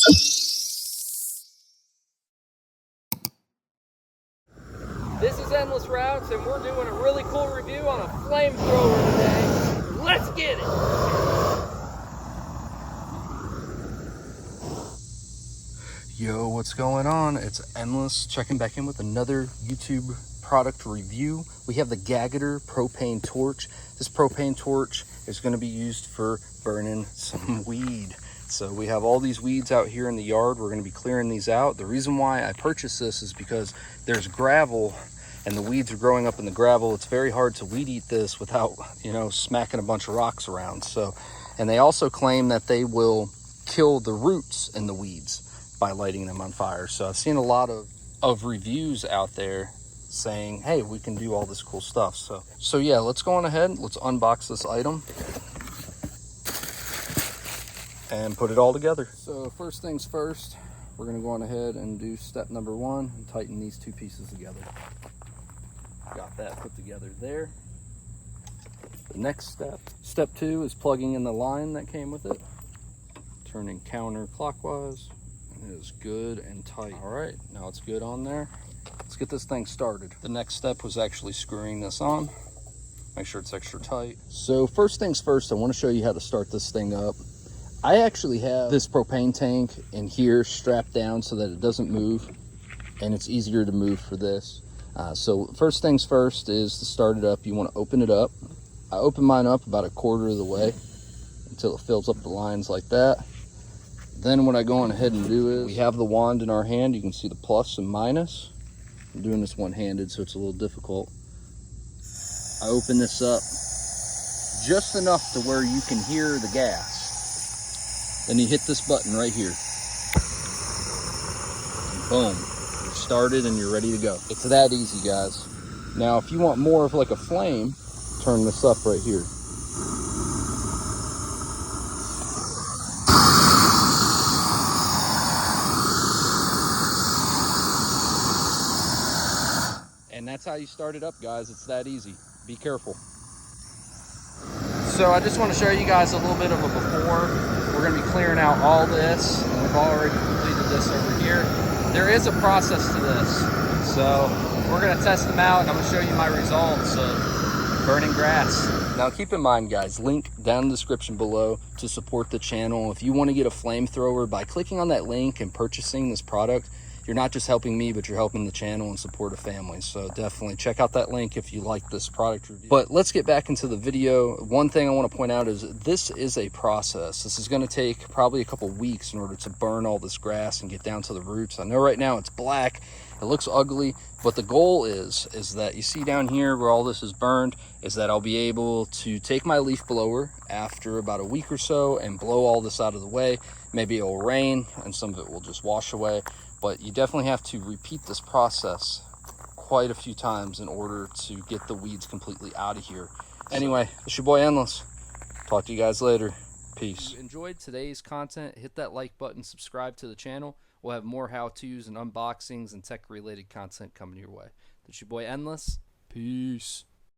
This is Endless Routes, and we're doing a really cool review on a flamethrower today. Let's get it! Yo, what's going on? It's Endless, checking back in with another YouTube product review. We have the Gagiter propane torch. This propane torch is going to be used for burning some weed. So we have all these weeds out here in the yard. We're going to be clearing these out. The reason why I purchased this is because there's gravel and the weeds are growing up in the gravel. It's very hard to weed eat this without, smacking a bunch of rocks around. So, and they also claim that they will kill the roots in the weeds by lighting them on fire. So I've seen a lot of reviews out there saying, hey, we can do all this cool stuff. So yeah, let's go on ahead. Let's unbox this item and put it all together. So first things first, we're gonna go on ahead and do step number one and tighten these two pieces together. Got that put together there. The next step two, is plugging in the line that came with it, turning counterclockwise. It is good and tight. All right, now it's good on there. Let's get this thing started. The next step was actually screwing this on. Make sure it's extra tight. So first things first, I want to show you how to start this thing up. I actually have this propane tank in here strapped down so that it doesn't move, and it's easier to move for this. So first things first is to start it up. You want to open it up. I open mine up about a quarter of the way until it fills up the lines like that. Then what I go on ahead and do is, we have the wand in our hand. You can see the plus and minus. I'm doing this one-handed, so it's a little difficult. I open this up just enough to where you can hear the gas. Then you hit this button right here. And boom, you're started and you're ready to go. It's that easy, guys. Now, if you want more of like a flame, turn this up right here. And that's how you start it up, guys. It's that easy. Be careful. So I just want to show you guys a little bit of a before. We're going to be clearing out all this, and we've already completed this over here. There is a process to this, so we're going to test them out, and I'm going to show you my results of burning grass. Now keep in mind, guys, link down in the description below to support the channel. If you want to get a flamethrower, by clicking on that link and purchasing this product, you're not just helping me, but you're helping the channel and support a family. So definitely check out that link if you like this product review. But let's get back into the video. One thing I want to point out is this is a process. This is going to take probably a couple weeks in order to burn all this grass and get down to the roots. I know right now it's black, it looks ugly, but the goal is that you see down here where all this is burned, is that I'll be able to take my leaf blower after about a week or so and blow all this out of the way. Maybe it will rain and some of it will just wash away. But you definitely have to repeat this process quite a few times in order to get the weeds completely out of here. Anyway, it's your boy Endless. Talk to you guys later. Peace. If you enjoyed today's content, hit that like button, subscribe to the channel. We'll have more how-tos and unboxings and tech-related content coming your way. It's your boy Endless. Peace.